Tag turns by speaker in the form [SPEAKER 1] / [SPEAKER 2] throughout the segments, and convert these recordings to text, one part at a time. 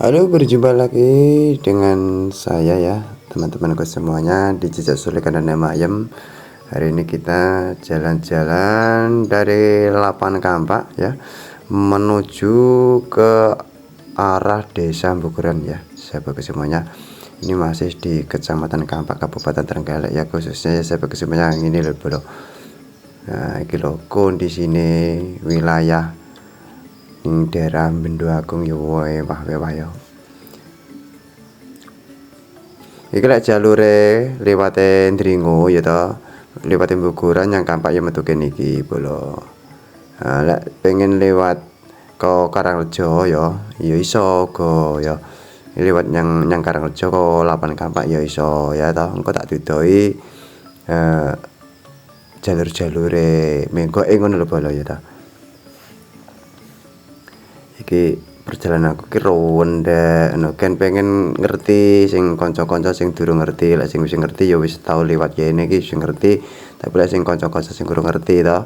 [SPEAKER 1] Halo, berjumpa lagi dengan saya ya teman-temanku semuanya di Jejak Sulikan dan Ayam. Hari ini kita jalan-jalan dari Lapan Kampak ya, menuju ke arah Desa Bukuran ya sahabatku semuanya. Ini masih di Kecamatan Kampak, Kabupaten Trenggalek ya, khususnya ya sahabatku semuanya. Ini loh bro. Nah, iki lho kondisi sini wilayah ing daerah Bendo Agung ya wewah ya. Iki lek jalure lewate Ndringo ya to, lewate Bukuran yang Kampak ya metu kene iki bolo. Nah, lek pengen lewat ke Karangrejo ya iso go ya. Lewat yang Karangrejo ke Lapan Kampak ya iso ya to. Engko tak dudoi jalur-jalure mengko ngono lho bolo ya to. Iki perjalanan aku ki ronde kan pengen ngerti sing kanca-kanca sing durung ngerti, lek sing wis ngerti ya wis tau liwat kene iki wis ngerti, tapi lek sing kanca-kanca sing durung ngerti to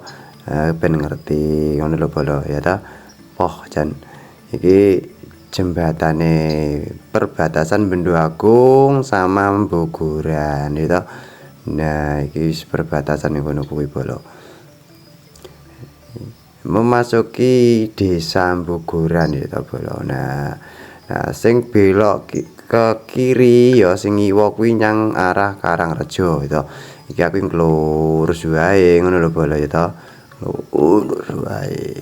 [SPEAKER 1] ben ngerti ngono lho bolo ya ta. Oh jan iki jembatane perbatasan Bendo Agung sama Bukuran ya. Nah iki wis perbatasan ngono kuwi bolo. Memasuki Desa Bukuran ya ta bolo. Nah sing belok ke kiri ya sing ngiwa kuwi nyang arah Karangrejo ya. Iki aku nglurus wae ngono lho bolo ya ta. Lurus wae.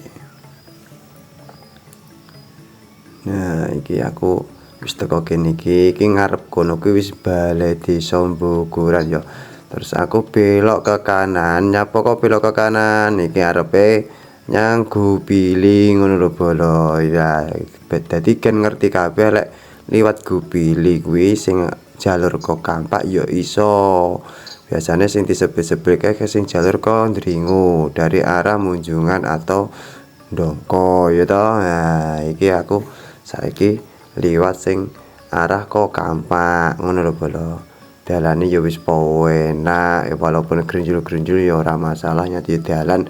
[SPEAKER 1] Nah iki aku wis teko kene iki ngarep kono kuwi wis Balai Desa Bukuran ya. Terus aku belok ke kanan, nyapa kok belok ke kanan iki arepe nyang Gupili ngono lho bolo ya. Dadi kan ngerti kabeh lek liwat Gupili kuwi sing jalur ke Kampak ya iso. Biasanya sing disebut-sebut kayak sing jalur ke Ndringo dari arah Munjungan atau Ndongko ya toh. Nah iki aku saiki liwat sing arah ke Kampak ngono lho bolo. Dalane ya wis enak walaupun grenjul-grenjul ya ora masalah, nyati dalan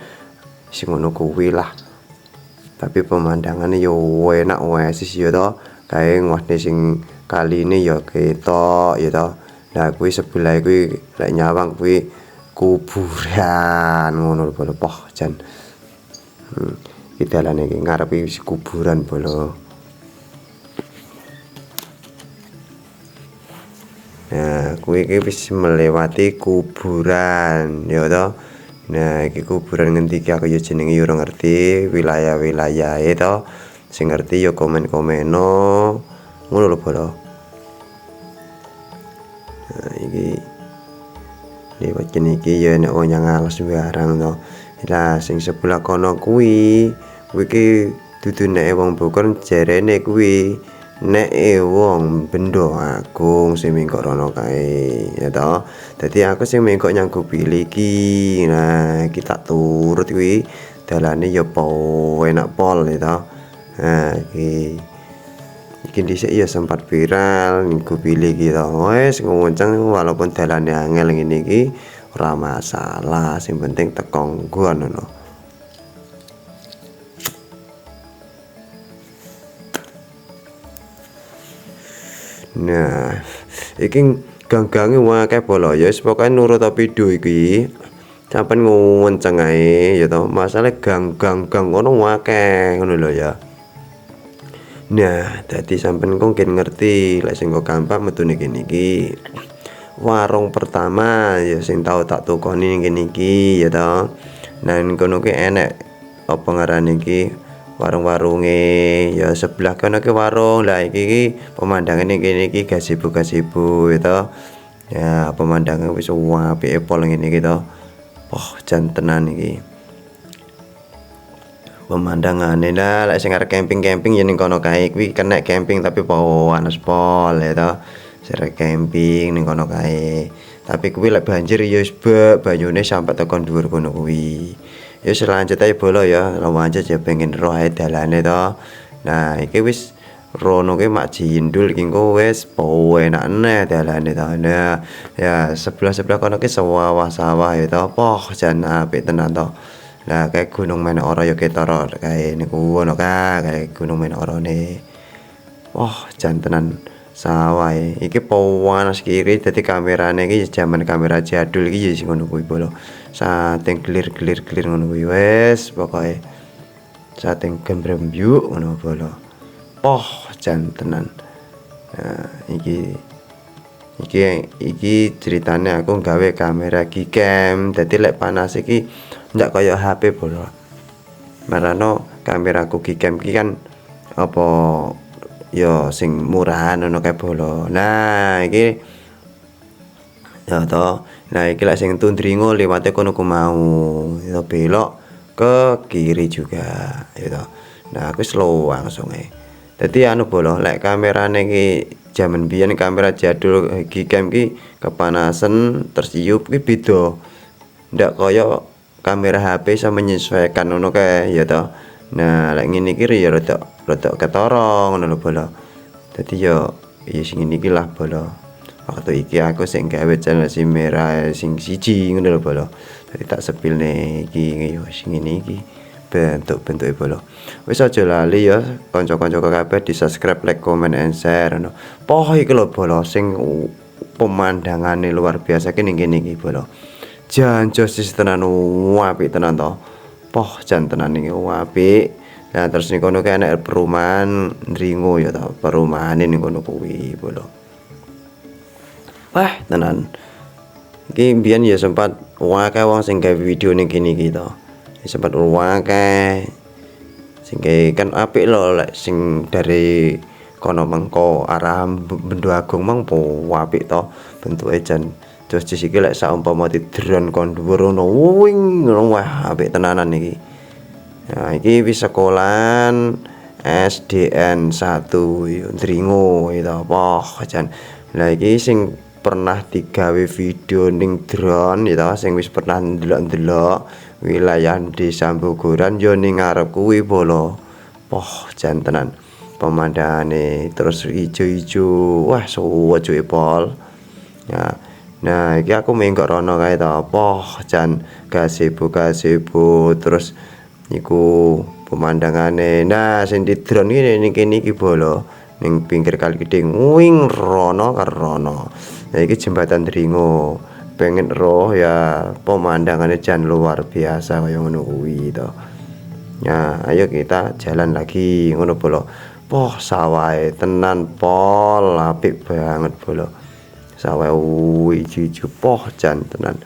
[SPEAKER 1] sing ngono kuwi lah. Tapi pemandangannya yo enak oasis ya to. Kae ngene sing kaline ya ketok ya to. Nah kuwi sebelah kuwi lek nyawang kuwi kuburan ngono lho poh jan. Iki dalane iki ngarep wis kuburan bolo. Nah kuwi iki wis melewati kuburan ya to. Nah iki kuburan ngendi iki aku ya jenenge ya ora ngerti, wilayah-wilayahe to. Sing ngerti ya komen-komeno ngono lho bolo. Nah iki lewat kene iki ya nek nyang alas barang to. Lah sing sebelah kono kuwi iki dudu nek wong Bukuran jarene kuwi nek wong Bendo Agung sing mingkok rono kae ya to. Dadi aku sing mingkok nyang Gupili iki. Nah iki tak turut kuwi dalane ya enak pol ya to. Nah iki dhisik ya sempat viral ning Gupili iki to. Wes ngonceng walaupun dalane angel ngene iki ora masalah, sing penting teko nggon ngono. Nah iki gang-gange akeh bolo ya wis pokoke nurut video iki sampean ngonceng ae ya to. Masalah gang-gang ngono akeh ngono lho ya. Nah dadi sampean kok ngerti lek sing kok Kampak metune kene iki. Warung pertama ya sing tau tak tukoni kene iki ya to. Nah kono ki enek apa ngarane iki warung-warunge ya sebelah kono ki warung. Lah iki pemandangane kene iki gazebo ya to. Ya pemandangan wis apik pol ngene iki to. Jan tenan iki. Pemandangane lah lek sing arep camping-camping ya ning kono kae kuwi kena camping tapi panas pol ya to. Sere camping ning kono kae. Tapi kuwi lek banjir ya wis banyune sampe tekan dhuwur kono kuwi. Ya selanjut ae bolo ya, lanjut ya pengen roh ae dalane to. Nah, iki wis rono ki mak jindul iki engko wis enakne dalane to. Nah, ya sebelah-sebelah kono ki sawah-sawah ya to. Jan apik tenan to. Nah, kayak Gunung Menoro ya ketara kae niku ngono kae Gunung Menorone. Jan tenan sawah iki panas kiri dadi kamerane iki jaman kamera jadul iki ya sing ngono kuwi bolo. Sating clear ngono kuwi wis pokoke sating gembrembyuk ngono bolo. Jan tenan. Nah, iki ceritane aku gawe kamera Gcam. Dadi lek panas iki ndak kaya HP bolo. Marano kameraku Gcam ki kan apa ya sing murahan ngono kae bolo. Nah, iki ya to. Nah, iki lek sing tundringo liwate kono ku mau. Ya belok ke kiri juga ya to. Nah, aku slow langsung Dadi anu bolo, lek kamerane ki jaman biyen kamera jadul Gcam ki kepanasan terus iup ki beda. Ndak kaya kamera HP iso menyesuaikan ngono kae ya to. Nah, lek ngene iki ya rada ketara ngono lho bolo. Dadi ya sing ngene iki lah bolo. Waktu iki aku sing gawe channel si merah sing siji ngono lho bolo. Dadi tak sepilne iki ya sing ngene iki bentuk-bentuke bolo. Wis aja lali ya kanca-kanca kabeh di-subscribe, like, comment and share ngono. Iki lho bolo sing pemandangane luar biasa ki ning kene iki bolo. Jan jos tenan apik tenan to. Jan tenan iki apik. Nah terus ning kono ki ana perumahan Ndringo ya to. Perumahane ning kono kuwi bolo. Tenan. Iki mbiyen ya sempat akeh wong sing gawe video ning kene iki to. Sempat akeh sing kan apik lho lek sing dari kono mengko arah Bendo Agung mang apik to bentuke jan jos iki lek saumpama di drone kon dhuwur ngono wing apik tenanan iki. Nah, iki wis sekolahan SDN 1 Ndringo itu jan. Lah iki sing pernah digawe video ning drone ya sing wis pernah ndelok-ndelok wilayah Desa Bogoran yo ning ngarep kuwi bolo. Jan tenan. Pemandangane terus ijo-ijo. Suwe pol. Nah, iki aku menggok rono kae to. Jan gazebo terus iku pemandangane. Nah, sing di drone iki ning kene iki bolo. Ning pinggir kali gedeng wing rono karo rono. Nah, iki jembatan Ndringo. Pengen roh ya pemandangannya jan luar biasa kaya ngono kuwi to. Nah, ayo kita jalan lagi ngono bolo. Sawahe tenan pol apik banget bolo. Sawah ijo-ijo jan tenan.